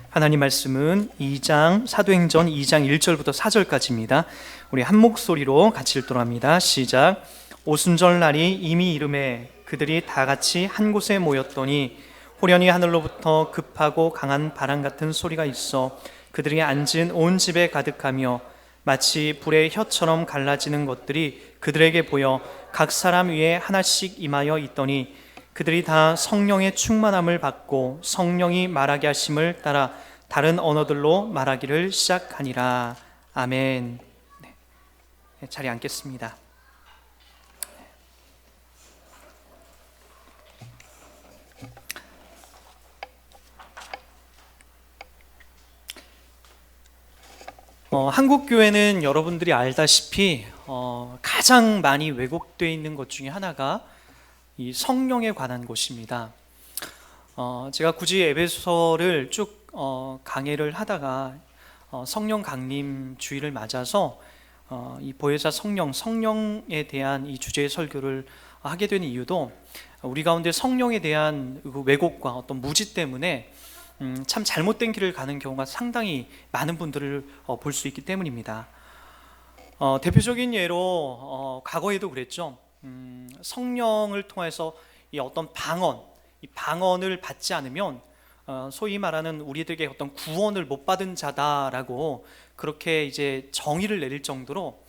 하나님 말씀은 사도행전 2장 1절부터 4절까지입니다. 우리 한 목소리로 같이 읽도록 합니다. 시작. 오순절 날이 이미 이름에 그들이 다 같이 한 곳에 모였더니 호련히 하늘로부터 급하고 강한 바람 같은 소리가 있어 그들이 앉은 온 집에 가득하며 마치 불의 혀처럼 갈라지는 것들이 그들에게 보여 각 사람 위에 하나씩 임하여 있더니 그들이 다 성령의 충만함을 받고 성령이 말하게 하심을 따라 다른 언어들로 말하기를 시작하니라. 아멘. 네, 자리에 앉겠습니다. 한국 교회는 여러분들이 알다시피 가장 많이 왜곡되어 있는 것 중에 하나가 이 성령에 관한 것입니다. 제가 굳이 에베소서를 쭉 강해를 하다가 성령 강림 주일을 맞아서 이 보혜사 성령에 대한 이 주제의 설교를 하게 된 이유도 우리 가운데 성령에 대한 왜곡과 어떤 무지 때문에 참 잘못된 길을 가는 경우가 상당히 많은 분들을 볼 수 있기 때문입니다. 대표적인 예로 과거에도 그랬죠. 성령을 통해서 이 어떤 이 방언을 받지 않으면 소위 말하는 우리들에게 어떤 구원을 못 받은 자다라고 그렇게 이제 정의를 내릴 정도로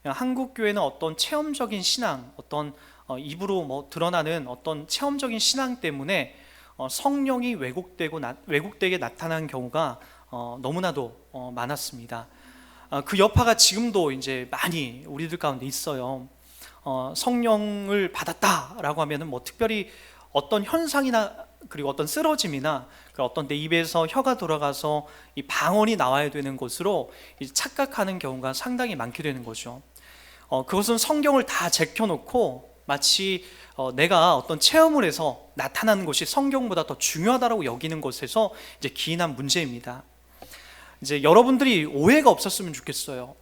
한국 교회는 어떤 체험적인 신앙, 어떤 입으로 드러나는 어떤 체험적인 신앙 때문에 성령이 왜곡되게 나타난 경우가 너무나도 많았습니다. 그 여파가 지금도 이제 많이 우리들 가운데 있어요. 성령을 받았다라고 하면은 특별히 어떤 현상이나 그리고 어떤 쓰러짐이나 어떤 내 입에서 혀가 돌아가서 이 방언이 나와야 되는 것으로 착각하는 경우가 상당히 많게 되는 거죠. 그것은 성경을 다 제껴놓고 마치 내가 어떤 체험을 해서 나타나는 것이 성경보다 더 중요하다고 여기는 것에서 이제 기인한 문제입니다. 이제 여러분들이 오해가 없었으면 좋겠어요.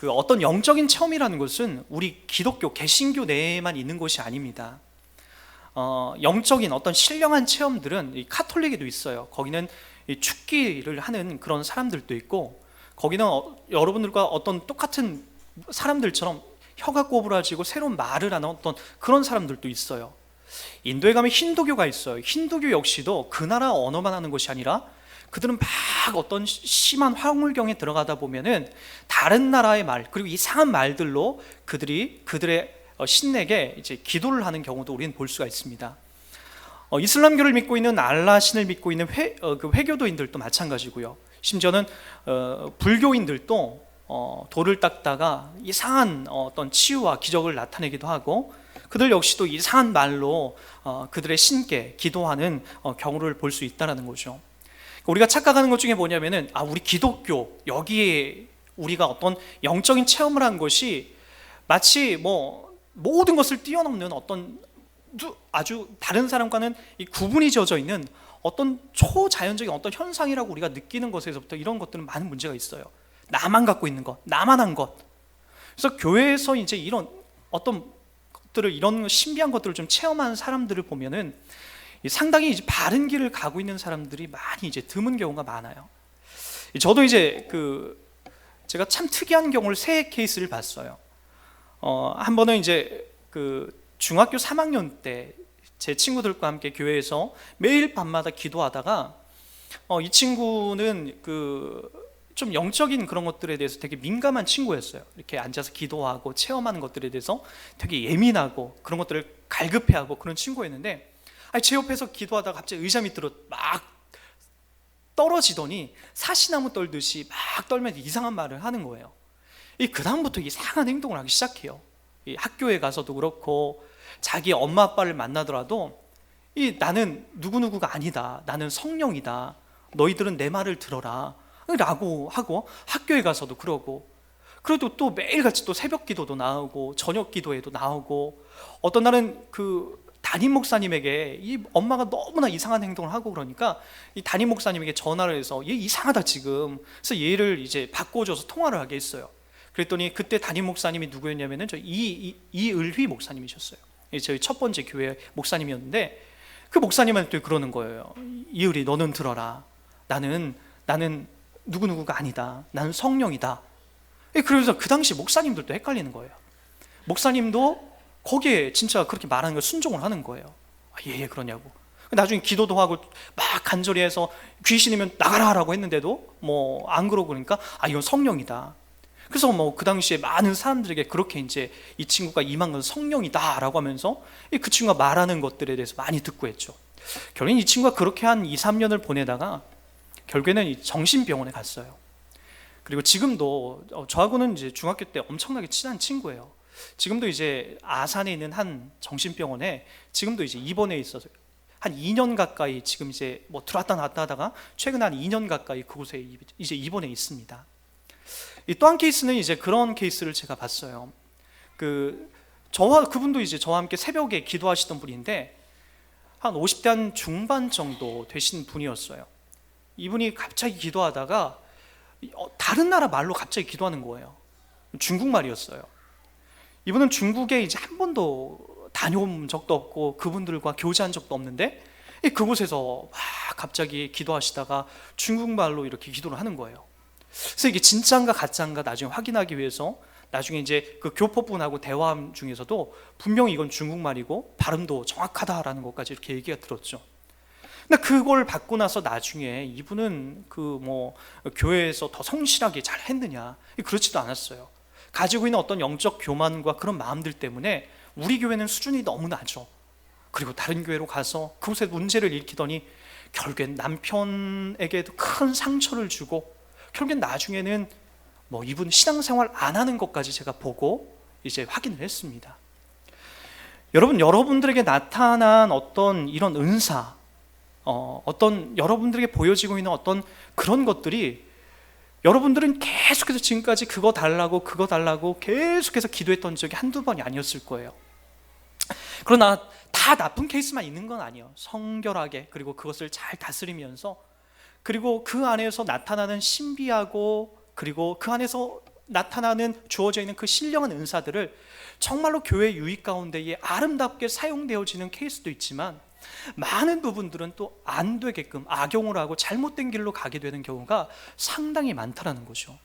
어떤 영적인 체험이라는 것은 우리 기독교, 개신교 내에만 있는 것이 아닙니다. 영적인 어떤 신령한 체험들은 이 카톨릭에도 있어요. 거기는 이 축기를 하는 그런 사람들도 있고, 거기는 여러분들과 어떤 똑같은 사람들처럼 혀가 꼬부라지고 새로운 말을 하는 어떤 그런 사람들도 있어요. 인도에 가면 힌두교가 있어요. 힌두교 역시도 그 나라 언어만 하는 것이 아니라 그들은 막 어떤 심한 화물경에 들어가다 보면은 다른 나라의 말, 그리고 이상한 말들로 그들의 신에게 이제 기도를 하는 경우도 우리는 볼 수가 있습니다. 이슬람교를 믿고 있는 알라 신을 믿고 있는 회교도인들도 마찬가지고요. 심지어는 불교인들도 돌을 닦다가 이상한 어떤 치유와 기적을 나타내기도 하고, 그들 역시도 이상한 말로 그들의 신께 기도하는 경우를 볼 수 있다는 거죠. 우리가 착각하는 것 중에 뭐냐면은 우리 기독교 여기에 우리가 어떤 영적인 체험을 한 것이 마치 모든 것을 뛰어넘는 어떤 아주 다른 사람과는 이 구분이 지어져 있는 어떤 초자연적인 어떤 현상이라고 우리가 느끼는 것에서부터 이런 것들은 많은 문제가 있어요. 나만 갖고 있는 것, 나만 한 것. 그래서 교회에서 이제 이런 어떤 것들을, 이런 신비한 것들을 좀 체험한 사람들을 보면은 상당히 이제 바른 길을 가고 있는 사람들이 많이 이제 드문 경우가 많아요. 저도 이제 제가 참 특이한 경우를 세 케이스를 봤어요. 한 번은 이제 중학교 3학년 때 제 친구들과 함께 교회에서 매일 밤마다 기도하다가 이 친구는 좀 영적인 그런 것들에 대해서 되게 민감한 친구였어요. 이렇게 앉아서 기도하고 체험하는 것들에 대해서 되게 예민하고 그런 것들을 갈급해하고 그런 친구였는데, 제 옆에서 기도하다가 갑자기 의자 밑으로 막 떨어지더니 사시나무 떨듯이 막 떨면서 이상한 말을 하는 거예요. 그 다음부터 이상한 행동을 하기 시작해요. 학교에 가서도 그렇고 자기 엄마 아빠를 만나더라도 나는 누구누구가 아니다, 나는 성령이다, 너희들은 내 말을 들어라 라고 하고, 학교에 가서도 그러고, 그래도 또 매일같이 또 새벽 기도도 나오고 저녁 기도에도 나오고, 어떤 날은 담임 목사님에게 이 엄마가 너무나 이상한 행동을 하고 그러니까 이 담임 목사님에게 전화를 해서 얘 이상하다 지금, 그래서 얘를 이제 바꿔줘서 통화를 하게 했어요. 그랬더니 그때 담임 목사님이 누구였냐면은 이을휘 목사님이셨어요. 저희 첫 번째 교회 목사님이었는데, 그 목사님한테 그러는 거예요. 이을이, 너는 들어라. 나는 누구누구가 아니다. 나는 성령이다. 그래서 그 당시 목사님들도 헷갈리는 거예요. 목사님도 거기에 진짜 그렇게 말하는 걸 순종을 하는 거예요. 예, 그러냐고. 나중에 기도도 하고 막 간절히 해서 귀신이면 나가라 라고 했는데도 뭐 안 그러고, 그러니까 이건 성령이다. 그래서 뭐 그 당시에 많은 사람들에게 그렇게 이제 이 친구가 임한 건 성령이다 라고 하면서 그 친구가 말하는 것들에 대해서 많이 듣고 했죠. 결국엔 이 친구가 그렇게 한 2, 3년을 보내다가 결국에는 이 정신병원에 갔어요. 그리고 지금도 저하고는 이제 중학교 때 엄청나게 친한 친구예요. 지금도 이제 아산에 있는 한 정신병원에 지금도 이제 입원해 있어서 한 2년 가까이 지금 이제 뭐 들어왔다 나왔다 하다가 최근에 한 2년 가까이 그곳에 이제 입원해 있습니다. 또 한 케이스는 이제 그런 케이스를 제가 봤어요. 그분도 이제 저와 함께 새벽에 기도하시던 분인데 한 50대 한 중반 정도 되신 분이었어요. 이분이 갑자기 기도하다가 다른 나라 말로 갑자기 기도하는 거예요. 중국말이었어요. 이분은 중국에 이제 한 번도 다녀온 적도 없고 그분들과 교제한 적도 없는데 그곳에서 막 갑자기 기도하시다가 중국말로 이렇게 기도를 하는 거예요. 그래서 이게 진짜인가 가짜인가 나중에 확인하기 위해서 나중에 이제 그 교포분하고 대화함 중에서도 분명히 이건 중국말이고 발음도 정확하다라는 것까지 이렇게 얘기가 들었죠. 근데 그걸 받고 나서 나중에 이분은 그 뭐 교회에서 더 성실하게 잘 했느냐, 그렇지도 않았어요. 가지고 있는 어떤 영적 교만과 그런 마음들 때문에 우리 교회는 수준이 너무 낮죠. 그리고 다른 교회로 가서 그곳에 문제를 일으키더니 결국엔 남편에게도 큰 상처를 주고 결국엔 나중에는 뭐 이분 신앙생활 안 하는 것까지 제가 보고 이제 확인을 했습니다. 여러분들에게 나타난 어떤 이런 은사, 어떤 여러분들에게 보여지고 있는 어떤 그런 것들이 여러분들은 계속해서 지금까지 그거 달라고 계속해서 기도했던 적이 한두 번이 아니었을 거예요. 그러나 다 나쁜 케이스만 있는 건 아니에요. 성결하게, 그리고 그것을 잘 다스리면서, 그리고 그 안에서 나타나는 신비하고 그리고 그 안에서 나타나는 주어져 있는 그 신령한 은사들을 정말로 교회 유익 가운데에 아름답게 사용되어지는 케이스도 있지만 많은 부분들은 또 안 되게끔 악용을 하고 잘못된 길로 가게 되는 경우가 상당히 많다라는 거죠.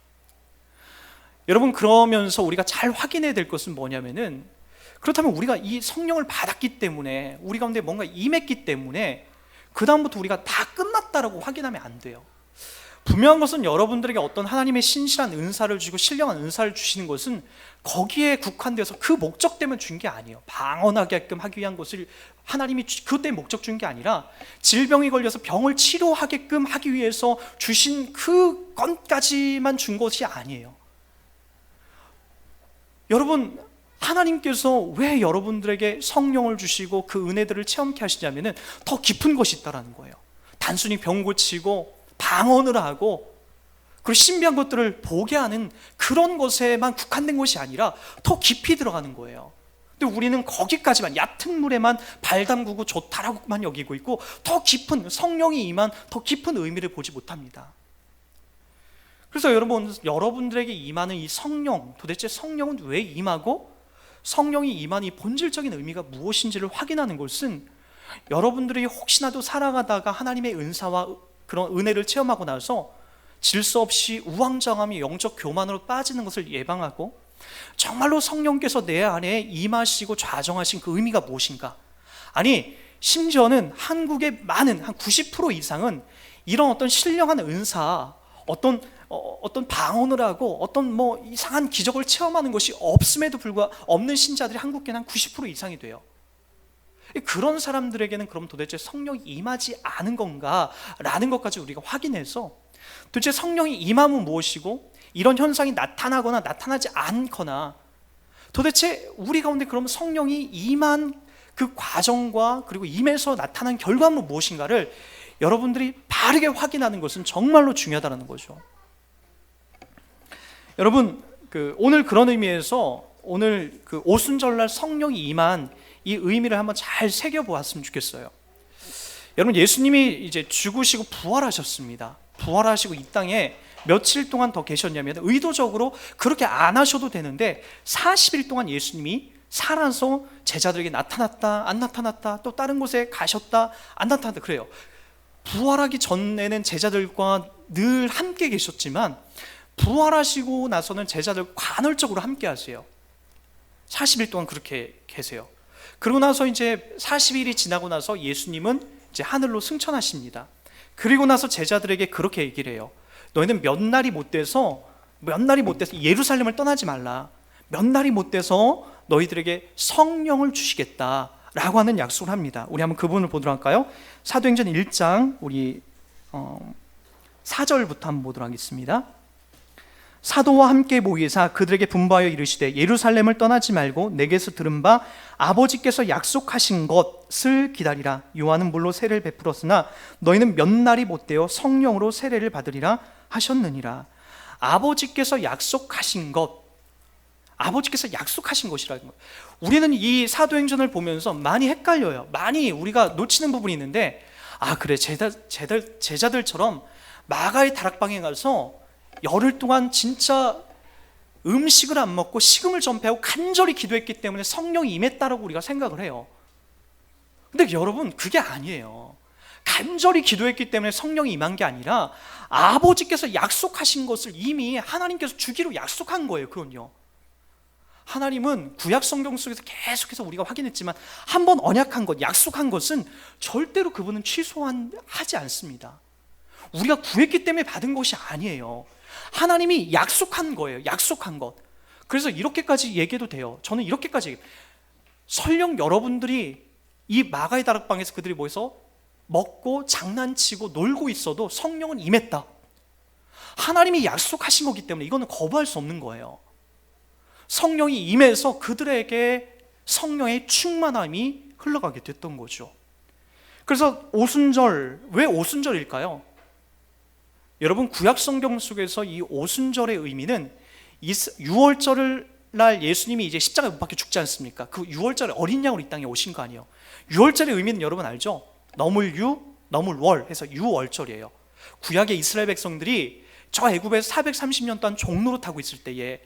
여러분, 그러면서 우리가 잘 확인해야 될 것은 뭐냐면은, 그렇다면 우리가 이 성령을 받았기 때문에, 우리 가운데 뭔가 임했기 때문에 그 다음부터 우리가 다 끝났다라고 확인하면 안 돼요. 분명한 것은 여러분들에게 어떤 하나님의 신실한 은사를 주고 신령한 은사를 주시는 것은 거기에 국한돼서 그 목적 때문에 준 게 아니에요. 방언하게끔 하기 위한 것을 하나님이 그때 목적 준 게 아니라 질병이 걸려서 병을 치료하게끔 하기 위해서 주신 그 건까지만 준 것이 아니에요. 여러분, 하나님께서 왜 여러분들에게 성령을 주시고 그 은혜들을 체험케 하시냐면은 더 깊은 것이 있다라는 거예요. 단순히 병 고치고 방언을 하고 그리고 신비한 것들을 보게 하는 그런 것에만 국한된 것이 아니라 더 깊이 들어가는 거예요. 근데 우리는 거기까지만, 얕은 물에만 발 담그고 좋다라고만 여기고 있고 더 깊은, 성령이 임한 더 깊은 의미를 보지 못합니다. 그래서 여러분들에게 임하는 이 성령, 도대체 성령은 왜 임하고 성령이 임한 이 본질적인 의미가 무엇인지를 확인하는 것은 여러분들이 혹시나도 살아가다가 하나님의 은사와 그런 은혜를 체험하고 나서 질서 없이 우왕좌왕하며 영적 교만으로 빠지는 것을 예방하고 정말로 성령께서 내 안에 임하시고 좌정하신 그 의미가 무엇인가. 아니, 심지어는 한국의 많은 한 90% 이상은 이런 어떤 신령한 은사, 어떤 방언을 하고 어떤 뭐 이상한 기적을 체험하는 것이 없음에도 불구하고 없는 신자들이 한국계는 한 90% 이상이 돼요. 그런 사람들에게는 그럼 도대체 성령이 임하지 않은 건가 라는 것까지 우리가 확인해서 도대체 성령이 임함은 무엇이고 이런 현상이 나타나거나 나타나지 않거나 도대체 우리 가운데 그럼 성령이 임한 그 과정과 그리고 임해서 나타난 결과물은 무엇인가를 여러분들이 바르게 확인하는 것은 정말로 중요하다는 거죠. 여러분, 오늘 그런 의미에서 오늘 그 오순절날 성령이 임한 이 의미를 한번 잘 새겨보았으면 좋겠어요. 여러분, 예수님이 이제 죽으시고 부활하셨습니다. 부활하시고 이 땅에 며칠 동안 더 계셨냐면 의도적으로 그렇게 안 하셔도 되는데 40일 동안 예수님이 살아서 제자들에게 나타났다 안 나타났다, 또 다른 곳에 가셨다 안 나타났다 그래요. 부활하기 전에는 제자들과 늘 함께 계셨지만 부활하시고 나서는 제자들 간헐적으로 함께 하세요. 40일 동안 그렇게 계세요. 그러고 나서 이제 40일이 지나고 나서 예수님은 이제 하늘로 승천하십니다. 그리고 나서 제자들에게 그렇게 얘기를 해요. 너희는 몇 날이 못 돼서 예루살렘을 떠나지 말라. 몇 날이 못 돼서 너희들에게 성령을 주시겠다라고 하는 약속을 합니다. 우리 한번 그 부분을 보도록 할까요? 사도행전 1장 우리 4절부터 한번 보도록 하겠습니다. 사도와 함께 모이사 그들에게 분부하여 이르시되 예루살렘을 떠나지 말고 내게서 들은 바 아버지께서 약속하신 것을 기다리라. 요한은 물로 세례를 베풀었으나 너희는 몇 날이 못되어 성령으로 세례를 받으리라 하셨느니라. 아버지께서 약속하신 것, 아버지께서 약속하신 것이라는 것. 우리는 이 사도행전을 보면서 많이 헷갈려요. 많이 우리가 놓치는 부분이 있는데, 그래, 제자들처럼 마가의 다락방에 가서 열흘 동안 진짜 음식을 안 먹고 식음을 전폐하고 간절히 기도했기 때문에 성령이 임했다라고 우리가 생각을 해요. 근데 여러분, 그게 아니에요. 간절히 기도했기 때문에 성령이 임한 게 아니라 아버지께서 약속하신 것을 이미 하나님께서 주기로 약속한 거예요. 그건요, 하나님은 구약 성경 속에서 계속해서 우리가 확인했지만 한번 언약한 것, 약속한 것은 절대로 그분은 취소하지 않습니다. 우리가 구했기 때문에 받은 것이 아니에요. 하나님이 약속한 거예요. 약속한 것. 그래서 이렇게까지 얘기해도 돼요. 저는 이렇게까지 얘기해요. 설령 여러분들이 이 마가의 다락방에서 그들이 모여서 먹고 장난치고 놀고 있어도 성령은 임했다. 하나님이 약속하신 거기 때문에 이거는 거부할 수 없는 거예요. 성령이 임해서 그들에게 성령의 충만함이 흘러가게 됐던 거죠. 그래서 오순절, 왜 오순절일까요? 여러분, 구약 성경 속에서 이 오순절의 의미는 6월절을 날 예수님이 이제 십자가에 못 박혀 죽지 않습니까? 그 6월절에 어린 양으로 이 땅에 오신 거 아니에요. 6월절의 의미는 여러분 알죠? 넘을 유, 넘을 월 해서 유월절이에요. 구약의 이스라엘 백성들이 저 애굽에서 430년 동안 종로로 타고 있을 때에,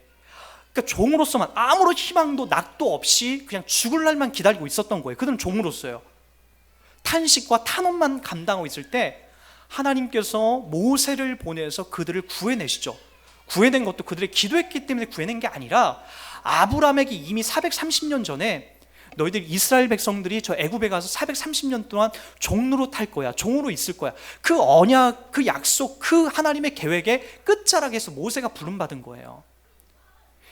그러니까 종으로서만 아무런 희망도 낙도 없이 그냥 죽을 날만 기다리고 있었던 거예요. 그들은 종으로서요. 탄식과 탄원만 감당하고 있을 때 하나님께서 모세를 보내서 그들을 구해내시죠. 구해낸 것도 그들이 기도했기 때문에 구해낸 게 아니라 아브라함에게 이미 430년 전에 너희들 이스라엘 백성들이 저 애굽에 가서 430년 동안 종로로 탈 거야, 종으로 있을 거야, 그 언약, 그 약속, 그 하나님의 계획의 끝자락에서 모세가 부름받은 거예요.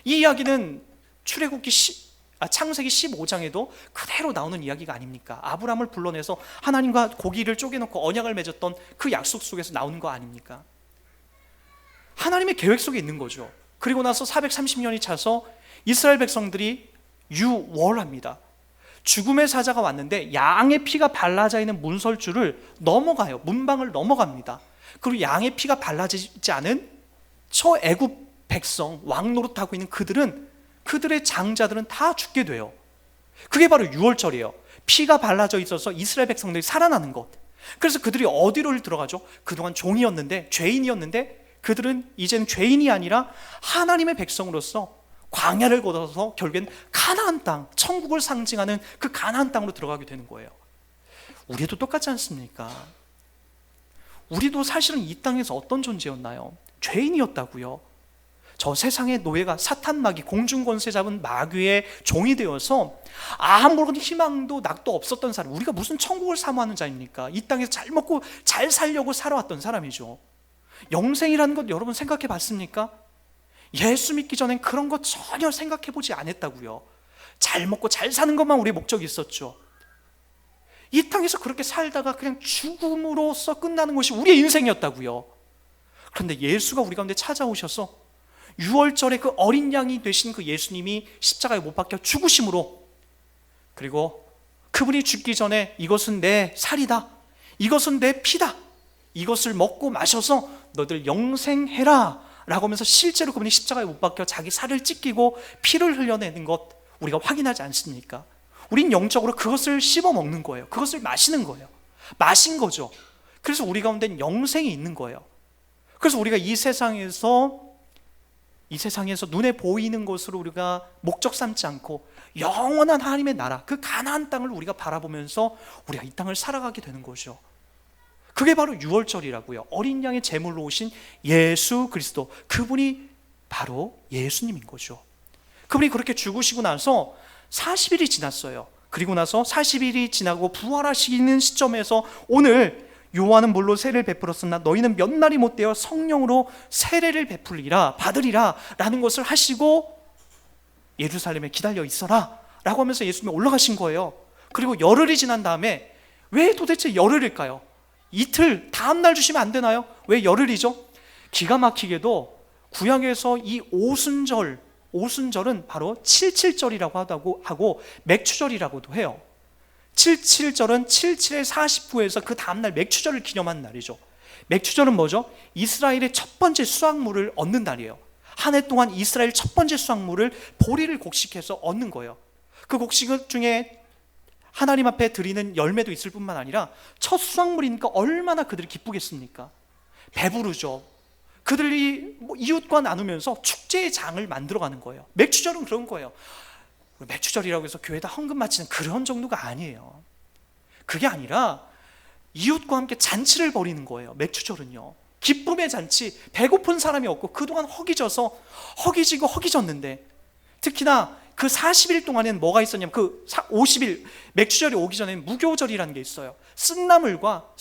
이 이야기는 창세기 15장에도 그대로 나오는 이야기가 아닙니까? 아브라함을 불러내서 하나님과 고기를 쪼개놓고 언약을 맺었던 그 약속 속에서 나오는 거 아닙니까? 하나님의 계획 속에 있는 거죠. 그리고 나서 430년이 차서 이스라엘 백성들이 유월합니다. 죽음의 사자가 왔는데 양의 피가 발라져 있는 문설주를 넘어가요. 문방을 넘어갑니다. 그리고 양의 피가 발라지지 않은 저 애굽 백성, 왕 노릇하고 있는 그들의 장자들은 다 죽게 돼요. 그게 바로 유월절이에요. 피가 발라져 있어서 이스라엘 백성들이 살아나는 것. 그래서 그들이 어디로 들어가죠? 그동안 종이었는데, 죄인이었는데 그들은 이제는 죄인이 아니라 하나님의 백성으로서 광야를 걷어서 결국엔 가나안 땅, 천국을 상징하는 그 가나안 땅으로 들어가게 되는 거예요. 우리도 똑같지 않습니까? 우리도 사실은 이 땅에서 어떤 존재였나요? 죄인이었다고요. 저 세상의 노예가, 사탄 마귀, 공중권세 잡은 마귀의 종이 되어서 아무런 희망도 낙도 없었던 사람, 우리가 무슨 천국을 사모하는 자입니까? 이 땅에서 잘 먹고 잘 살려고 살아왔던 사람이죠. 영생이라는 것 여러분 생각해 봤습니까? 예수 믿기 전엔 그런 거 전혀 생각해 보지 않았다고요. 잘 먹고 잘 사는 것만 우리의 목적이 있었죠. 이 땅에서 그렇게 살다가 그냥 죽음으로써 끝나는 것이 우리의 인생이었다고요. 그런데 예수가 우리 가운데 찾아오셔서 6월절에 그 어린 양이 되신 그 예수님이 십자가에 못 박혀 죽으심으로, 그리고 그분이 죽기 전에 이것은 내 살이다, 이것은 내 피다, 이것을 먹고 마셔서 너희들 영생해라 라고 하면서 실제로 그분이 십자가에 못 박혀 자기 살을 찢기고 피를 흘려내는 것 우리가 확인하지 않습니까? 우린 영적으로 그것을 씹어 먹는 거예요. 그것을 마시는 거예요. 마신 거죠. 그래서 우리 가운데는 영생이 있는 거예요. 그래서 우리가 이 세상에서 이 세상에서 눈에 보이는 것으로 우리가 목적 삼지 않고 영원한 하나님의 나라, 그 가나안 땅을 우리가 바라보면서 우리가 이 땅을 살아가게 되는 거죠. 그게 바로 유월절이라고요. 어린 양의 제물로 오신 예수 그리스도, 그분이 바로 예수님인 거죠. 그분이 그렇게 죽으시고 나서 40일이 지났어요. 그리고 나서 40일이 지나고 부활하시는 시점에서 오늘 요한은 물로 세례를 베풀었으나 너희는 몇 날이 못되어 성령으로 세례를 베풀리라, 받으리라 라는 것을 하시고 예루살렘에 기다려 있어라 라고 하면서 예수님이 올라가신 거예요. 그리고 열흘이 지난 다음에, 왜 도대체 열흘일까요? 이틀, 다음날 주시면 안 되나요? 왜 열흘이죠? 기가 막히게도 구약에서 이 오순절은 바로 칠칠절이라고 하고 맥추절이라고도 해요. 77절은 77의 49에서 그 다음날 맥추절을 기념하는 날이죠. 맥추절은 뭐죠? 이스라엘의 첫 번째 수확물을 얻는 날이에요. 한 해 동안 이스라엘 첫 번째 수확물을 보리를 곡식해서 얻는 거예요. 그 곡식 중에 하나님 앞에 드리는 열매도 있을 뿐만 아니라 첫 수확물이니까 얼마나 그들이 기쁘겠습니까? 배부르죠. 그들이 이웃과 나누면서 축제의 장을 만들어가는 거예요. 맥추절은 그런 거예요. 맥추절이라고 해서 교회에다 헌금 바치는 그런 정도가 아니에요. 그게 아니라 이웃과 함께 잔치를 벌이는 거예요. 맥추절은요, 기쁨의 잔치. 배고픈 사람이 없고 그동안 허기지고 허기졌는데, 특히나 그 40일 동안에는 뭐가 있었냐면, 그 50일 맥추절이 오기 전에는 무교절이라는 게 있어요. 쓴나물과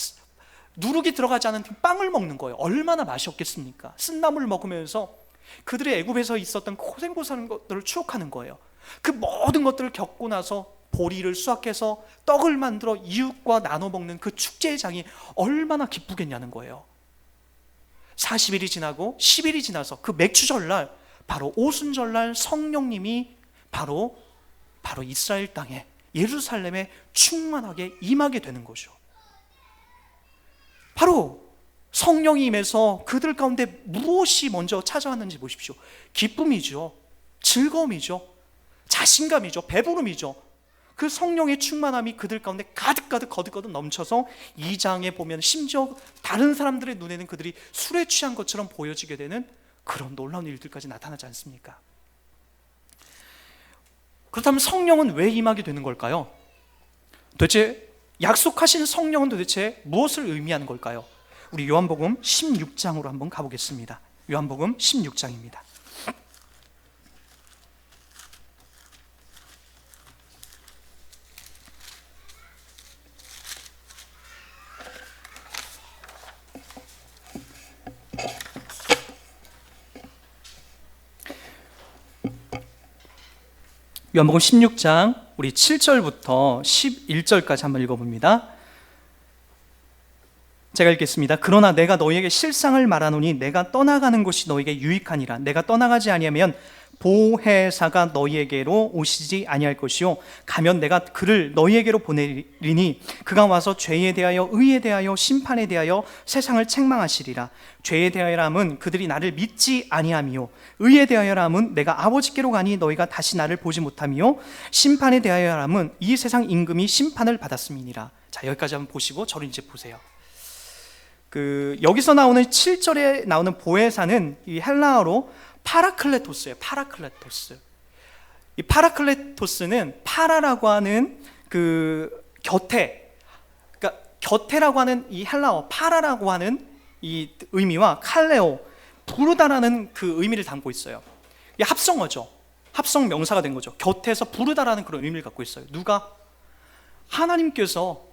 누룩이 들어가지 않은 빵을 먹는 거예요. 얼마나 맛이 없겠습니까? 쓴나물을 먹으면서 그들의 애굽에서 있었던 고생고생한 것들을 추억하는 거예요. 그 모든 것들을 겪고 나서 보리를 수확해서 떡을 만들어 이웃과 나눠 먹는 그 축제의 장이 얼마나 기쁘겠냐는 거예요. 40일이 지나고 10일이 지나서 그 맥추절날, 바로 오순절날 성령님이 바로 이스라엘 땅에, 예루살렘에 충만하게 임하게 되는 거죠. 바로 성령이 임해서 그들 가운데 무엇이 먼저 찾아왔는지 보십시오. 기쁨이죠, 즐거움이죠, 자신감이죠, 배부름이죠. 그 성령의 충만함이 그들 가운데 가득가득 거듭거듭 넘쳐서 2장에 보면 심지어 다른 사람들의 눈에는 그들이 술에 취한 것처럼 보여지게 되는 그런 놀라운 일들까지 나타나지 않습니까? 그렇다면 성령은 왜 임하게 되는 걸까요? 도대체 약속하신 성령은 도대체 무엇을 의미하는 걸까요? 우리 요한복음 16장으로 한번 가보겠습니다. 요한복음 16장입니다. 요한복음 16장 우리 7절부터 11절까지 한번 읽어봅니다. 제가 읽겠습니다. 그러나 내가 너희에게 실상을 말하노니 내가 떠나가는 것이 너희에게 유익하니라. 내가 떠나가지 아니하면 보혜사가 너희에게로 오시지 아니할 것이요, 가면 내가 그를 너희에게로 보내리니 그가 와서 죄에 대하여 의에 대하여 심판에 대하여 세상을 책망하시리라. 죄에 대하여람은 그들이 나를 믿지 아니함이요, 의에 대하여람은 내가 아버지께로 가니 너희가 다시 나를 보지 못함이요, 심판에 대하여람은 이 세상 임금이 심판을 받았음이니라. 자, 여기까지 한번 보시고 저를 이제 보세요. 여기서 나오는 7절에 나오는 보혜사는 이 헬라어로 파라클레토스예요. 파라클레토스. 이 파라클레토스는 파라라고 하는 곁에라고 하는 이 헬라어 파라라고 하는 이 의미와 칼레오, 부르다라는 그 의미를 담고 있어요. 이게 합성어죠. 합성 명사가 된 거죠. 곁에서 부르다라는 그런 의미를 갖고 있어요. 누가? 하나님께서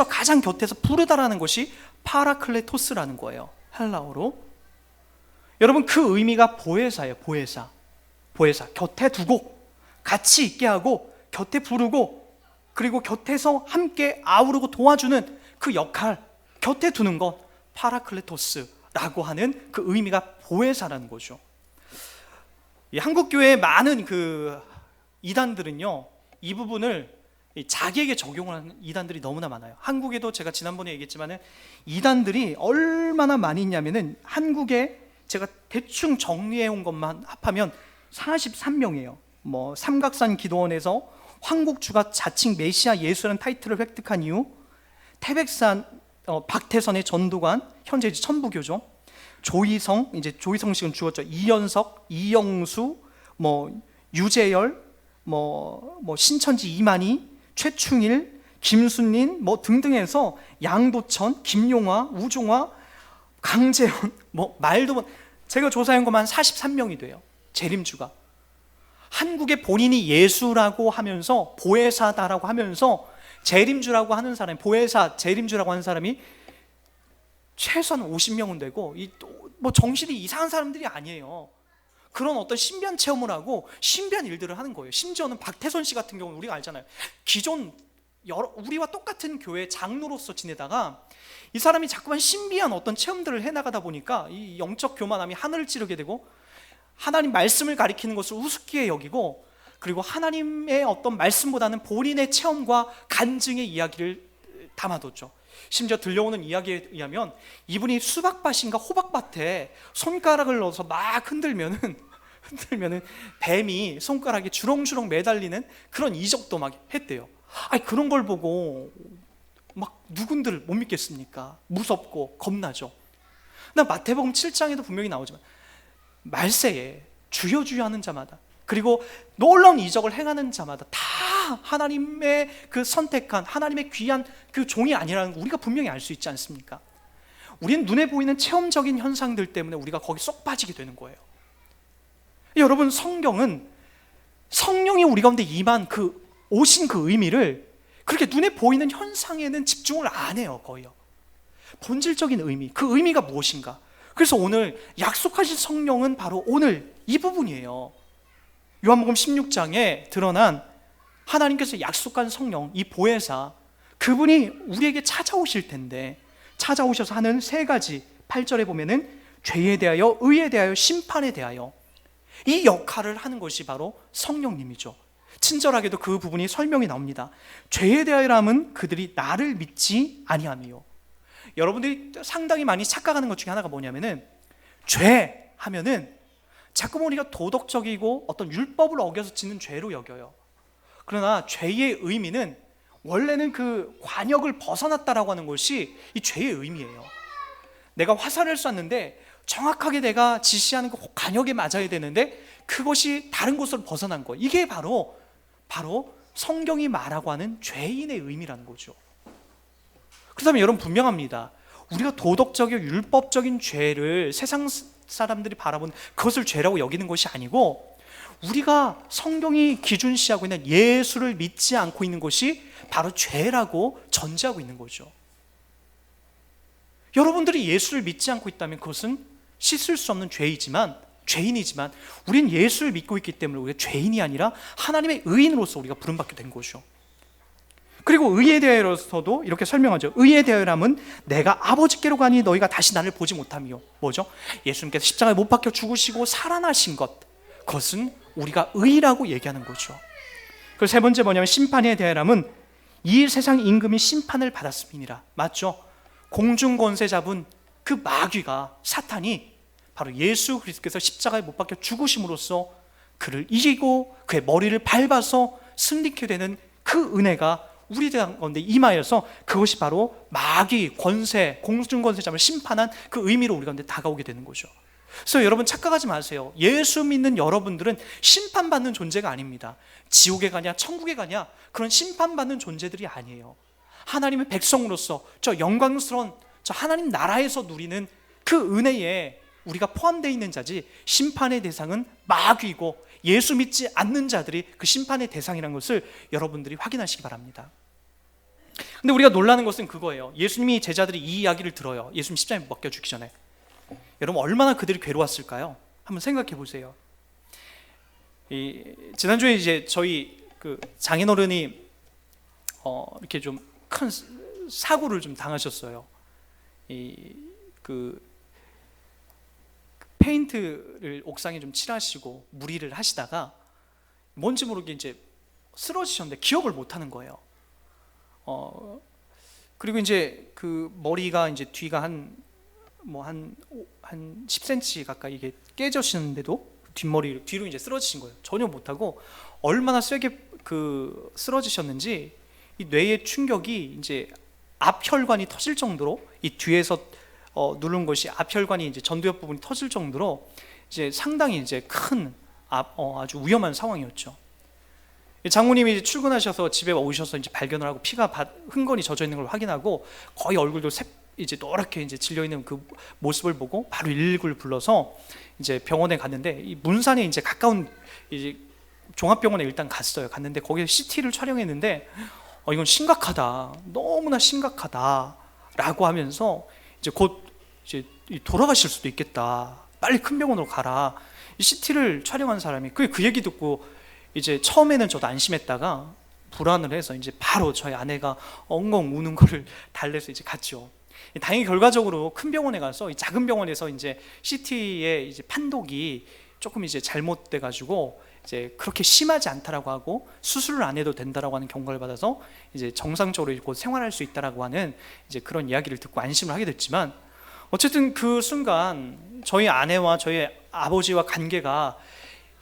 가장 곁에서 부르다라는 것이 파라클레토스라는 거예요. 헬라어로. 여러분, 그 의미가 보혜사예요. 보혜사. 곁에 두고 같이 있게 하고 곁에 부르고 그리고 곁에서 함께 아우르고 도와주는 그 역할, 곁에 두는 것, 파라클레토스라고 하는 그 의미가 보혜사라는 거죠. 이 한국교회의 많은 그 이단들은요, 이 부분을 자기에게 적용하는 이단들이 너무나 많아요. 한국에도 제가 지난번에 얘기했지만 이단들이 얼마나 많이 있냐면은, 한국에 제가 대충 정리해 온 것만 합하면 43명이에요. 삼각산 기도원에서 황국주가 자칭 메시아 예수라는 타이틀을 획득한 이후 태백산 박태선의 전도관, 현재 천부교죠. 조희성, 이제 조희성씩은 죽었죠. 이연석, 이영수, 유재열, 신천지 이만희, 최충일, 김순린 등등해서 양도천, 김용화, 우종화, 강재현, 말도 못. 제가 조사한 것만 43명이 돼요. 재림주가. 한국에 본인이 예수라고 하면서 보혜사다라고 하면서 재림주라고 하는 사람이, 보혜사, 재림주라고 하는 사람이 최소한 50명은 되고, 정신이 이상한 사람들이 아니에요. 그런 어떤 신비한 체험을 하고 신비한 일들을 하는 거예요. 심지어는 박태선 씨 같은 경우는 우리가 알잖아요. 기존 우리와 똑같은 교회 장로로서 지내다가 이 사람이 자꾸만 신비한 어떤 체험들을 해나가다 보니까 이 영적 교만함이 하늘을 찌르게 되고, 하나님 말씀을 가리키는 것을 우습게 여기고, 그리고 하나님의 어떤 말씀보다는 본인의 체험과 간증의 이야기를 담아뒀죠. 심지어 들려오는 이야기에 의하면 이분이 수박밭인가 호박밭에 손가락을 넣어서 막 흔들면은 뱀이 손가락에 주렁주렁 매달리는 그런 이적도 막 했대요. 그런 걸 보고 막 누군들 못 믿겠습니까? 무섭고 겁나죠. 마태복음 7장에도 분명히 나오지만 말세에 주여 주여 하는 자마다, 그리고 놀라운 이적을 행하는 자마다 다 하나님의 그 선택한, 하나님의 귀한 그 종이 아니라는 거 우리가 분명히 알 수 있지 않습니까? 우리는 눈에 보이는 체험적인 현상들 때문에 우리가 거기 쏙 빠지게 되는 거예요. 여러분, 성경은 성령이 우리 가운데 임한 오신 그 의미를 그렇게 눈에 보이는 현상에는 집중을 안 해요. 거의요. 본질적인 의미, 그 의미가 무엇인가? 그래서 오늘 약속하신 성령은 바로 오늘 이 부분이에요. 요한복음 16장에 드러난 하나님께서 약속한 성령, 이 보혜사, 그분이 우리에게 찾아오실 텐데, 찾아오셔서 하는 세 가지, 8절에 보면은 죄에 대하여, 의에 대하여, 심판에 대하여, 이 역할을 하는 것이 바로 성령님이죠. 친절하게도 그 부분이 설명이 나옵니다. 죄에 대하여라면 그들이 나를 믿지 아니하며. 여러분들이 상당히 많이 착각하는 것 중에 하나가 뭐냐면은, 죄 하면은 자꾸 우리가 도덕적이고 어떤 율법을 어겨서 짓는 죄로 여겨요. 그러나 죄의 의미는 원래는 그 관역을 벗어났다라고 하는 것이 이 죄의 의미예요. 내가 화살을 쐈는데 정확하게 내가 지시하는 그 관역에 맞아야 되는데 그것이 다른 곳으로 벗어난 거, 이게 바로 성경이 말하고 하는 죄인의 의미라는 거죠. 그렇다면 여러분, 분명합니다. 우리가 도덕적이고 율법적인 죄를 세상 사람들이 바라본 그것을 죄라고 여기는 것이 아니고, 우리가 성경이 기준시하고 있는 예수를 믿지 않고 있는 것이 바로 죄라고 전제하고 있는 거죠. 여러분들이 예수를 믿지 않고 있다면 그것은 씻을 수 없는 죄인이지만 우리는 예수를 믿고 있기 때문에 우리가 죄인이 아니라 하나님의 의인으로서 우리가 부름받게 된 거죠. 그리고 의에 대하여서도 이렇게 설명하죠. 의에 대하여라면 내가 아버지께로 가니 너희가 다시 나를 보지 못하며. 뭐죠? 예수님께서 십자가에 못 박혀 죽으시고 살아나신 것, 그것은 우리가 의라고 얘기하는 거죠. 그리고 세 번째 뭐냐면 심판에 대하여라면 이 세상 임금이 심판을 받았음이니라. 맞죠? 공중 권세 잡은 그 마귀가, 사탄이 바로 예수 그리스도께서 십자가에 못 박혀 죽으심으로써 그를 이기고 그의 머리를 밟아서 승리케 되는 그 은혜가 우리 가운데 임하여서, 그것이 바로 마귀 권세, 공중 권세자를 심판한 그 의미로 우리 가운데 다가오게 되는 거죠. 그래서 여러분, 착각하지 마세요. 예수 믿는 여러분들은 심판받는 존재가 아닙니다. 지옥에 가냐 천국에 가냐 그런 심판받는 존재들이 아니에요. 하나님의 백성으로서 저 영광스러운 저 하나님 나라에서 누리는 그 은혜에 우리가 포함되어 있는 자지, 심판의 대상은 마귀이고 예수 믿지 않는 자들이 그 심판의 대상이라는 것을 여러분들이 확인하시기 바랍니다. 근데 우리가 놀라는 것은 그거예요. 예수님이, 제자들이 이 이야기를 들어요. 예수님 십자가에 못 박혀 죽기 전에. 여러분, 얼마나 그들이 괴로웠을까요? 한번 생각해 보세요. 지난주에 이제 저희 그 장인어른이 이렇게 좀 큰 사고를 좀 당하셨어요. 페인트를 옥상에 좀 칠하시고 무리를 하시다가 뭔지 모르게 이제 쓰러지셨는데 기억을 못 하는 거예요. 그리고 이제 그 머리가 이제 뒤가 한 10cm 가까이 이게 깨졌는데도 뒷머리 뒤로 이제 쓰러지신 거예요. 전혀 못 하고 얼마나 세게 쓰러지셨는지 이 뇌의 충격이 이제 앞 혈관이 터질 정도로 이 뒤에서 누른 것이 앞혈관이 이제 전두엽 부분이 터질 정도로 이제 상당히 이제 큰 아주 위험한 상황이었죠. 장모님이 이제 출근하셔서 집에 오셔서 이제 발견을 하고 피가 흥건히 젖어 있는 걸 확인하고 거의 얼굴도 이제 노랗게 이제 질려 있는 그 모습을 보고 바로 119를 불러서 이제 병원에 갔는데, 이 문산에 이제 가까운 이제 종합병원에 일단 갔는데 거기서 CT를 촬영했는데 이건 심각하다, 너무나 심각하다라고 하면서 이제 곧 이제 돌아가실 수도 있겠다, 빨리 큰 병원으로 가라. 이 CT를 촬영한 사람이 그 얘기 듣고 이제 처음에는 저도 안심했다가 불안을 해서 이제 바로 저희 아내가 엉엉 우는 거를 달래서 이제 갔죠. 다행히 결과적으로 큰 병원에 가서 이 작은 병원에서 이제 CT의 이제 판독이 조금 이제 잘못돼 가지고 이제 그렇게 심하지 않다라고 하고 수술을 안 해도 된다라고 하는 경고를 받아서 이제 정상적으로 곧 생활할 수 있다라고 하는 이제 그런 이야기를 듣고 안심을 하게 됐지만, 어쨌든 그 순간 저희 아내와 저희 아버지와 관계가,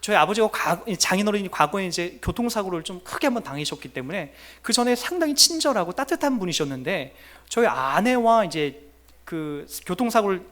저희 아버지가 장인어른이 과거에 이제 교통사고를 좀 크게 한번 당하셨기 때문에 그 전에 상당히 친절하고 따뜻한 분이셨는데, 저희 아내와 이제 그 교통사고를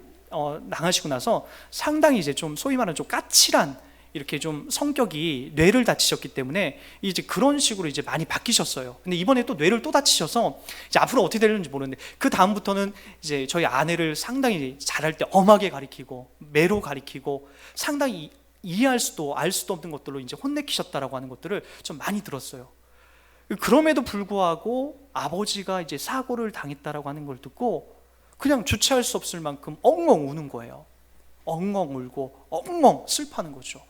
당하시고 나서 상당히 이제 좀 소위 말하는 좀 까칠한, 이렇게 좀 성격이, 뇌를 다치셨기 때문에 이제 그런 식으로 이제 많이 바뀌셨어요. 근데 이번에 또 뇌를 또 다치셔서 이제 앞으로 어떻게 되는지 모르는데, 그 다음부터는 이제 저희 아내를 상당히 잘할 때 엄하게 가리키고 매로 가리키고 상당히 이해할 수도 알 수도 없는 것들로 이제 혼내키셨다라고 하는 것들을 좀 많이 들었어요. 그럼에도 불구하고 아버지가 이제 사고를 당했다라고 하는 걸 듣고 그냥 주체할 수 없을 만큼 엉엉 우는 거예요. 엉엉 울고 엉엉 슬퍼하는 거죠.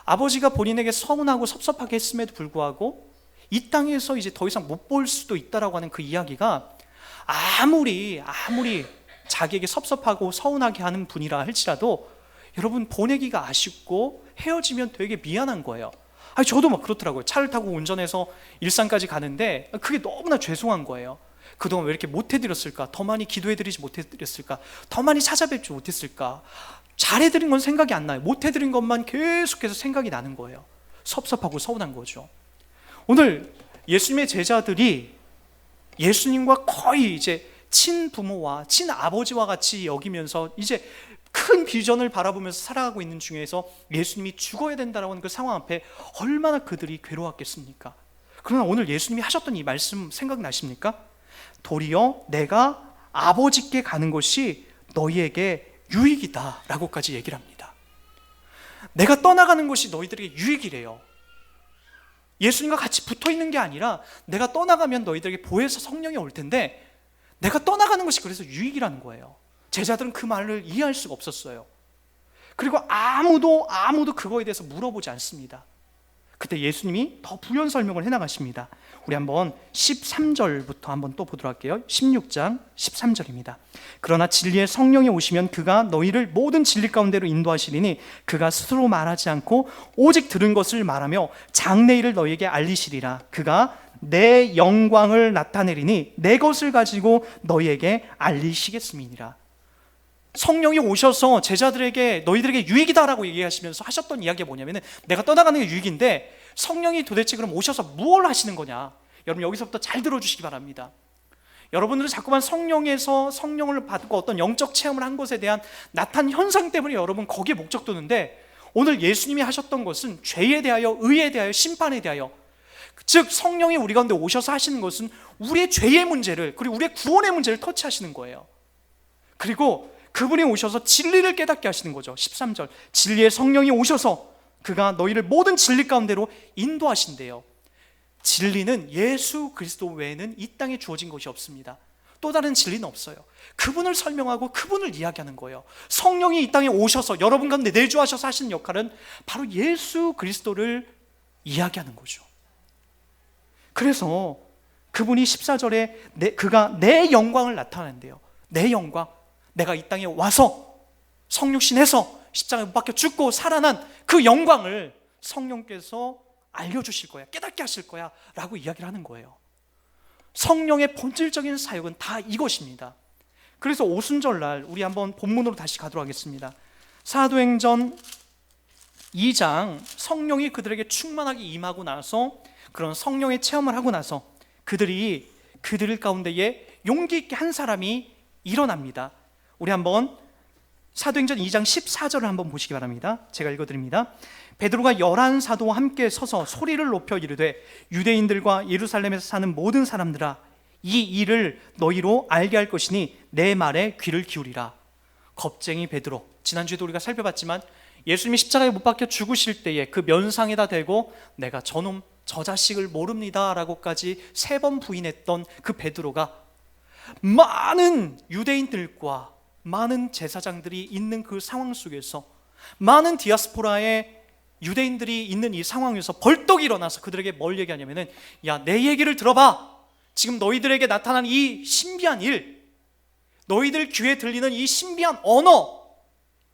아버지가 본인에게 서운하고 섭섭하게 했음에도 불구하고 이 땅에서 이제 더 이상 못 볼 수도 있다라고 하는 그 이야기가 아무리 자기에게 섭섭하고 서운하게 하는 분이라 할지라도 여러분, 보내기가 아쉽고 헤어지면 되게 미안한 거예요. 아니, 저도 막 그렇더라고요. 차를 타고 운전해서 일산까지 가는데 그게 너무나 죄송한 거예요. 그동안 왜 이렇게 못해드렸을까? 더 많이 기도해드리지 못해드렸을까? 더 많이 찾아뵙지 못했을까? 잘해드린 건 생각이 안 나요. 못해드린 것만 계속해서 생각이 나는 거예요. 섭섭하고 서운한 거죠. 오늘 예수님의 제자들이 예수님과 거의 이제 친부모와 친아버지와 같이 여기면서 이제 큰 비전을 바라보면서 살아가고 있는 중에서 예수님이 죽어야 된다는 그 상황 앞에 얼마나 그들이 괴로웠겠습니까? 그러나 오늘 예수님이 하셨던 이 말씀 생각나십니까? 도리어 내가 아버지께 가는 것이 너희에게 유익이다 라고까지 얘기를 합니다. 내가 떠나가는 것이 너희들에게 유익이래요. 예수님과 같이 붙어있는 게 아니라 내가 떠나가면 너희들에게 보혜사 성령이 올 텐데 내가 떠나가는 것이 그래서 유익이라는 거예요. 제자들은 그 말을 이해할 수가 없었어요. 그리고 아무도 그거에 대해서 물어보지 않습니다. 그때 예수님이 더 부연 설명을 해나가십니다. 우리 한번 13절부터 한번 또 보도록 할게요. 16장 13절입니다. 그러나 진리의 성령이 오시면 그가 너희를 모든 진리 가운데로 인도하시리니 그가 스스로 말하지 않고 오직 들은 것을 말하며 장래일을 너희에게 알리시리라. 그가 내 영광을 나타내리니 내 것을 가지고 너희에게 알리시겠음이니라. 성령이 오셔서 제자들에게 너희들에게 유익이다라고 얘기하시면서 하셨던 이야기가 뭐냐면, 내가 떠나가는 게 유익인데 성령이 도대체 그럼 오셔서 무엇을 하시는 거냐? 여러분, 여기서부터 잘 들어주시기 바랍니다. 여러분들은 자꾸만 성령을 받고 어떤 영적 체험을 한 것에 대한 나타난 현상 때문에 여러분 거기에 목적 두는데, 오늘 예수님이 하셨던 것은 죄에 대하여, 의에 대하여, 심판에 대하여, 즉 성령이 우리 가운데 오셔서 하시는 것은 우리의 죄의 문제를, 그리고 우리의 구원의 문제를 터치하시는 거예요. 그리고 그분이 오셔서 진리를 깨닫게 하시는 거죠. 13절, 진리의 성령이 오셔서 그가 너희를 모든 진리 가운데로 인도하신대요. 진리는 예수 그리스도 외에는 이 땅에 주어진 것이 없습니다. 또 다른 진리는 없어요. 그분을 설명하고 그분을 이야기하는 거예요. 성령이 이 땅에 오셔서 여러분 가운데 내주하셔서 하시는 역할은 바로 예수 그리스도를 이야기하는 거죠. 그래서 그분이 14절에 그가 내 영광을 나타낸대요. 내 영광, 내가 이 땅에 와서 성육신해서 십자가에 못 박혀 죽고 살아난 그 영광을 성령께서 알려주실 거야, 깨닫게 하실 거야 라고 이야기를 하는 거예요. 성령의 본질적인 사역은 다 이것입니다. 그래서 오순절날 우리 한번 본문으로 다시 가도록 하겠습니다. 사도행전 2장, 성령이 그들에게 충만하게 임하고 나서 그런 성령의 체험을 하고 나서 그들 가운데에 용기 있게 한 사람이 일어납니다. 우리 한번 사도행전 2장 14절을 한번 보시기 바랍니다. 제가 읽어드립니다. 베드로가 11사도와 함께 서서 소리를 높여 이르되 유대인들과 예루살렘에서 사는 모든 사람들아, 이 일을 너희로 알게 할 것이니 내 말에 귀를 기울이라. 겁쟁이 베드로, 지난주에도 우리가 살펴봤지만 예수님이 십자가에 못 박혀 죽으실 때에 그 면상에다 대고 내가 저놈 저 자식을 모릅니다 라고까지 3번 부인했던 그 베드로가 많은 유대인들과 많은 제사장들이 있는 그 상황 속에서, 많은 디아스포라의 유대인들이 있는 이 상황에서 벌떡 일어나서 그들에게 뭘 얘기하냐면은, 야, 내 얘기를 들어봐. 지금 너희들에게 나타난 이 신비한 일, 너희들 귀에 들리는 이 신비한 언어,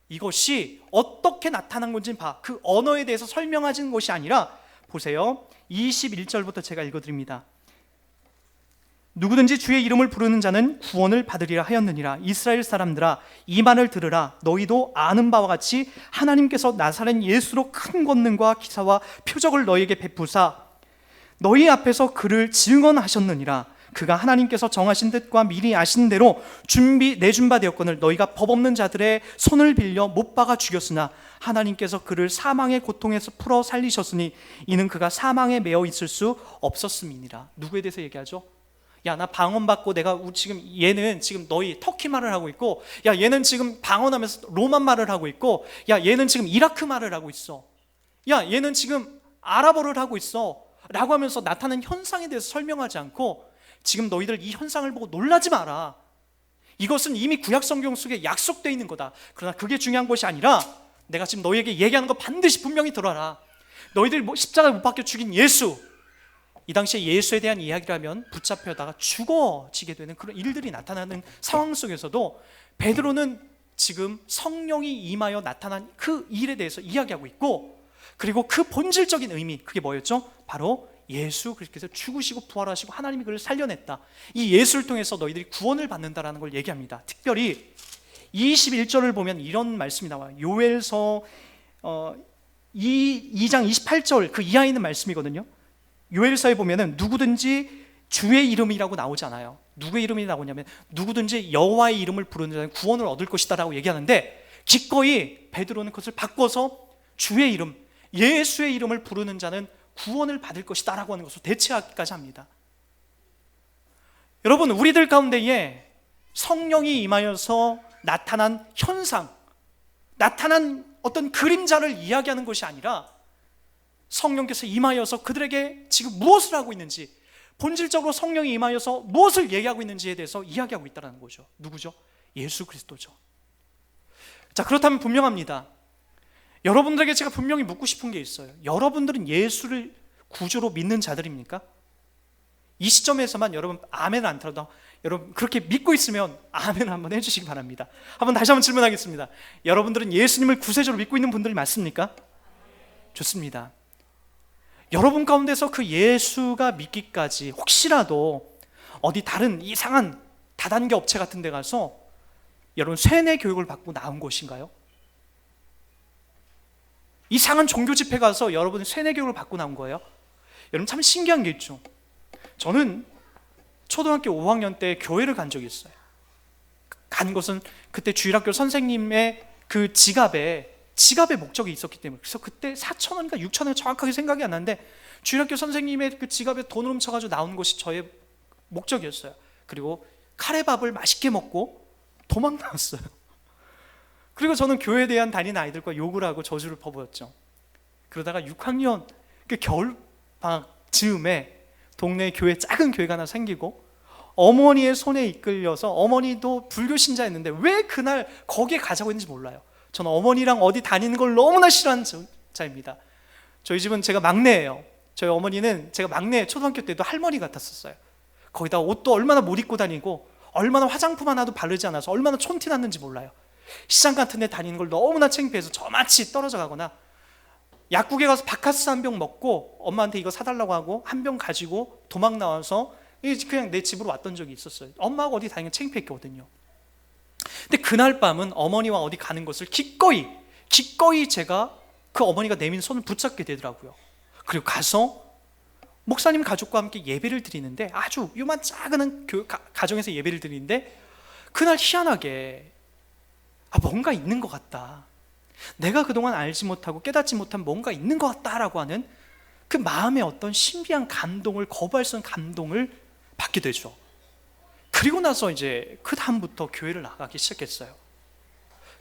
이것이 어떻게 나타난 건지 봐. 그 언어에 대해서 설명하는 것이 아니라, 보세요, 21절부터 제가 읽어드립니다. 누구든지 주의 이름을 부르는 자는 구원을 받으리라 하였느니라. 이스라엘 사람들아, 이 말을 들으라. 너희도 아는 바와 같이 하나님께서 나사렛 예수로 큰 권능과 기사와 표적을 너희에게 베푸사 너희 앞에서 그를 증언하셨느니라. 그가 하나님께서 정하신 뜻과 미리 아신 대로 내준 바 되었거늘 너희가 법 없는 자들의 손을 빌려 못 박아 죽였으나 하나님께서 그를 사망의 고통에서 풀어 살리셨으니 이는 그가 사망에 매어 있을 수 없었음이니라. 누구에 대해서 얘기하죠? 야, 나 방언받고 내가 지금 얘는 지금 너희 터키 말을 하고 있고, 야, 얘는 지금 방언하면서 로만 말을 하고 있고, 야, 얘는 지금 이라크 말을 하고 있어, 야, 얘는 지금 아랍어를 하고 있어 라고 하면서 나타나는 현상에 대해서 설명하지 않고, 지금 너희들 이 현상을 보고 놀라지 마라. 이것은 이미 구약 성경 속에 약속되어 있는 거다. 그러나 그게 중요한 것이 아니라 내가 지금 너희에게 얘기하는 거 반드시 분명히 들어라. 너희들 십자가에 못 박혀 죽인 예수, 이 당시에 예수에 대한 이야기라면 붙잡혀다가 죽어지게 되는 그런 일들이 나타나는 상황 속에서도 베드로는 지금 성령이 임하여 나타난 그 일에 대해서 이야기하고 있고, 그리고 그 본질적인 의미, 그게 뭐였죠? 바로 예수 그리스도께서 죽으시고 부활하시고 하나님이 그를 살려냈다, 이 예수를 통해서 너희들이 구원을 받는다라는 걸 얘기합니다. 특별히 21절을 보면 이런 말씀이 나와요. 요엘서 2장 28절 그 이하에 있는 말씀이거든요. 요엘서에 보면은 누구든지 주의 이름이라고 나오지 않아요. 누구의 이름이 나오냐면 누구든지 여호와의 이름을 부르는 자는 구원을 얻을 것이다 라고 얘기하는데, 기꺼이 베드로는 그것을 바꿔서 주의 이름, 예수의 이름을 부르는 자는 구원을 받을 것이다 라고 하는 것으로 대체하기까지 합니다. 여러분, 우리들 가운데에 성령이 임하여서 나타난 현상, 나타난 어떤 그림자를 이야기하는 것이 아니라 성령께서 임하여서 그들에게 지금 무엇을 하고 있는지, 본질적으로 성령이 임하여서 무엇을 얘기하고 있는지에 대해서 이야기하고 있다는 거죠. 누구죠? 예수 그리스도죠. 자, 그렇다면 분명합니다. 여러분들에게 제가 분명히 묻고 싶은 게 있어요. 여러분들은 예수를 구주로 믿는 자들입니까? 이 시점에서만 여러분 아멘 안 들어도 여러분 그렇게 믿고 있으면 아멘 한번 해주시기 바랍니다. 한번 다시 한번 질문하겠습니다. 여러분들은 예수님을 구세주로 믿고 있는 분들이 맞습니까? 좋습니다. 여러분 가운데서 그 예수가 믿기까지 혹시라도 어디 다른 이상한 다단계 업체 같은 데 가서 여러분 세뇌 교육을 받고 나온 것인가요? 이상한 종교 집회 가서 여러분 세뇌 교육을 받고 나온 거예요? 여러분 참 신기한 게 있죠. 저는 초등학교 5학년 때 교회를 간 적이 있어요. 간 것은 그때 주일학교 선생님의 그 지갑에 목적이 있었기 때문에, 그래서 그때 4,000원인가 6,000원 정확하게 생각이 안 나는데 주일학교 선생님의 그 지갑에 돈을 훔쳐가지고 나온 것이 저의 목적이었어요. 그리고 카레밥을 맛있게 먹고 도망 나왔어요. 그리고 저는 교회에 대한 다니는 아이들과 욕을 하고 저주를 퍼부었죠. 그러다가 6학년 그 겨울방학 즈음에 동네에 작은 교회가 하나 생기고 어머니의 손에 이끌려서, 어머니도 불교 신자였는데 왜 그날 거기에 가자고 했는지 몰라요. 저는 어머니랑 어디 다니는 걸 너무나 싫어하는 자입니다. 저희 집은 제가 막내예요. 저희 어머니는 제가 막내 초등학교 때도 할머니 같았었어요. 거기다 옷도 얼마나 못 입고 다니고 얼마나 화장품 하나도 바르지 않아서 얼마나 촌티 났는지 몰라요. 시장 같은 데 다니는 걸 너무나 창피해서 저마치 떨어져 가거나, 약국에 가서 바카스 한 병 먹고 엄마한테 이거 사달라고 하고 한 병 가지고 도망 나와서 그냥 내 집으로 왔던 적이 있었어요. 엄마하고 어디 다니는 게 창피했거든요. 근데 그날 밤은 어머니와 어디 가는 것을 기꺼이 제가 그 어머니가 내민 손을 붙잡게 되더라고요. 그리고 가서 목사님 가족과 함께 예배를 드리는데, 아주 요만 작은 가정에서 예배를 드리는데, 그날 희한하게 뭔가 있는 것 같다, 내가 그동안 알지 못하고 깨닫지 못한 뭔가 있는 것 같다라고 하는 그 마음의 어떤 신비한 감동을, 거부할 수 없는 감동을 받게 되죠. 그리고 나서 이제 그 다음부터 교회를 나가기 시작했어요.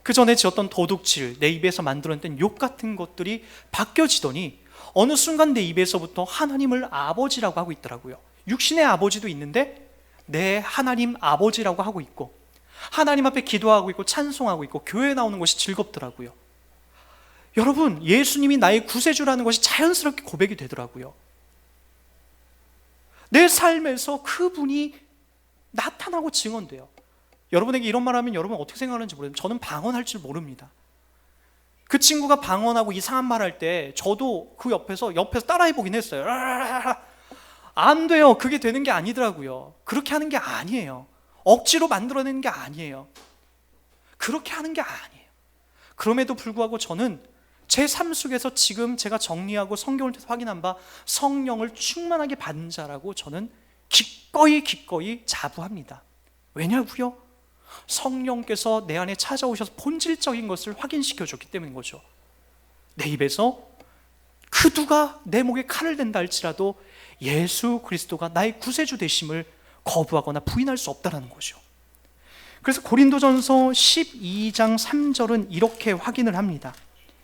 그 전에 지었던 도둑질, 내 입에서 만들어냈던 욕 같은 것들이 바뀌어지더니 어느 순간 내 입에서부터 하나님을 아버지라고 하고 있더라고요. 육신의 아버지도 있는데 내 하나님 아버지라고 하고 있고, 하나님 앞에 기도하고 있고 찬송하고 있고 교회에 나오는 것이 즐겁더라고요. 여러분, 예수님이 나의 구세주라는 것이 자연스럽게 고백이 되더라고요. 내 삶에서 그분이 나타나고 증언돼요. 여러분에게 이런 말하면 여러분 어떻게 생각하는지 모르겠는데 저는 방언할 줄 모릅니다. 그 친구가 방언하고 이상한 말 할 때 저도 그 옆에서 따라해 보긴 했어요. 안 돼요. 그게 되는 게 아니더라고요. 그렇게 하는 게 아니에요. 억지로 만들어내는 게 아니에요. 그렇게 하는 게 아니에요. 그럼에도 불구하고 저는 제 삶 속에서 지금 제가 정리하고 성경을 통해서 확인한 바 성령을 충만하게 받은 자라고 저는 기꺼이 자부합니다. 왜냐고요? 성령께서 내 안에 찾아오셔서 본질적인 것을 확인시켜 줬기 때문인 거죠. 내 입에서 그 누가 내 목에 칼을 댄다 할지라도 예수 그리스도가 나의 구세주 되심을 거부하거나 부인할 수 없다는 거죠. 그래서 고린도전서 12장 3절은 이렇게 확인을 합니다.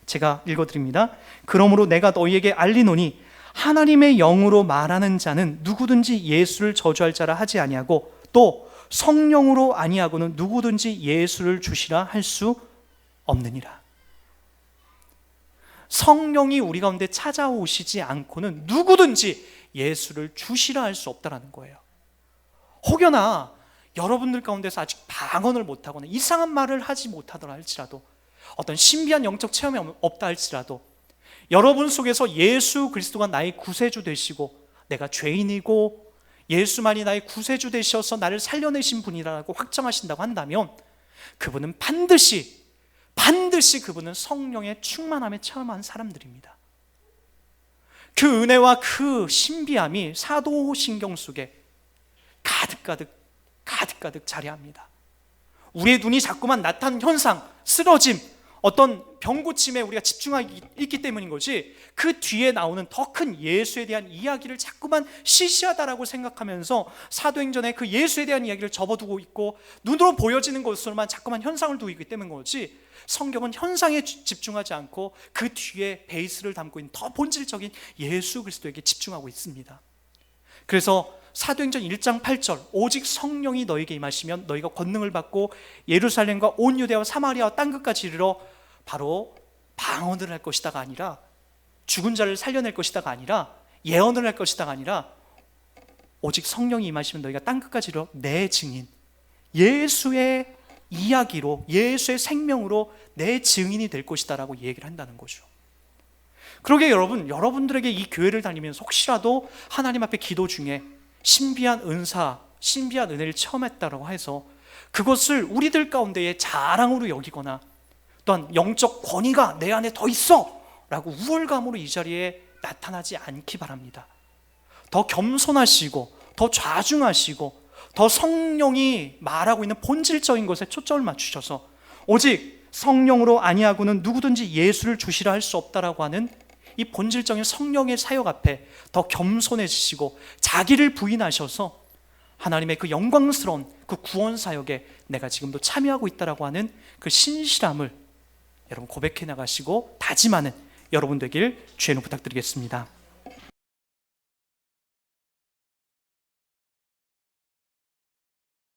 제가 읽어드립니다. 그러므로 내가 너희에게 알리노니 하나님의 영으로 말하는 자는 누구든지 예수를 저주할 자라 하지 아니하고 또 성령으로 아니하고는 누구든지 예수를 주시라 할 수 없느니라. 성령이 우리 가운데 찾아오시지 않고는 누구든지 예수를 주시라 할 수 없다는 거예요. 혹여나 여러분들 가운데서 아직 방언을 못하거나 이상한 말을 하지 못하더라 할지라도, 어떤 신비한 영적 체험이 없다 할지라도, 여러분 속에서 예수 그리스도가 나의 구세주 되시고 내가 죄인이고 예수만이 나의 구세주 되셔서 나를 살려내신 분이라고 확정하신다고 한다면 그분은 반드시 그분은 성령의 충만함에 체험한 사람들입니다. 그 은혜와 그 신비함이 사도신경 속에 가득 자리합니다. 우리의 눈이 자꾸만 나타나는 현상, 쓰러짐, 어떤 병고침에 우리가 집중하고 있기 때문인 거지, 그 뒤에 나오는 더 큰 예수에 대한 이야기를 자꾸만 시시하다라고 생각하면서 사도행전에 그 예수에 대한 이야기를 접어두고 있고 눈으로 보여지는 것으로만 자꾸만 현상을 두고 있기 때문인 거지, 성경은 현상에 집중하지 않고 그 뒤에 베이스를 담고 있는 더 본질적인 예수 그리스도에게 집중하고 있습니다. 그래서 사도행전 1장 8절, 오직 성령이 너에게 임하시면 너희가 권능을 받고 예루살렘과 온 유대와 사마리아와 땅끝까지 이르러 바로 방언을 할 것이다가 아니라, 죽은 자를 살려낼 것이다가 아니라, 예언을 할 것이다가 아니라, 오직 성령이 임하시면 너희가 땅끝까지 이르러 내 증인, 예수의 이야기로, 예수의 생명으로 내 증인이 될 것이다라고 얘기를 한다는 거죠. 그러게 여러분들에게 이 교회를 다니면서 혹시라도 하나님 앞에 기도 중에 신비한 은사, 신비한 은혜를 체험했다고 해서 그것을 우리들 가운데의 자랑으로 여기거나 또한 영적 권위가 내 안에 더 있어 라고 우월감으로 이 자리에 나타나지 않기 바랍니다. 더 겸손하시고 더 좌중하시고 더 성령이 말하고 있는 본질적인 것에 초점을 맞추셔서 오직 성령으로 아니하고는 누구든지 예수를 주시라 할 수 없다라고 하는 이 본질적인 성령의 사역 앞에 더 겸손해지시고 자기를 부인하셔서 하나님의 그 영광스러운 그 구원 사역에 내가 지금도 참여하고 있다라고 하는 그 신실함을 여러분 고백해 나가시고 다짐하는 여러분 되길 주의 이름으로 부탁드리겠습니다.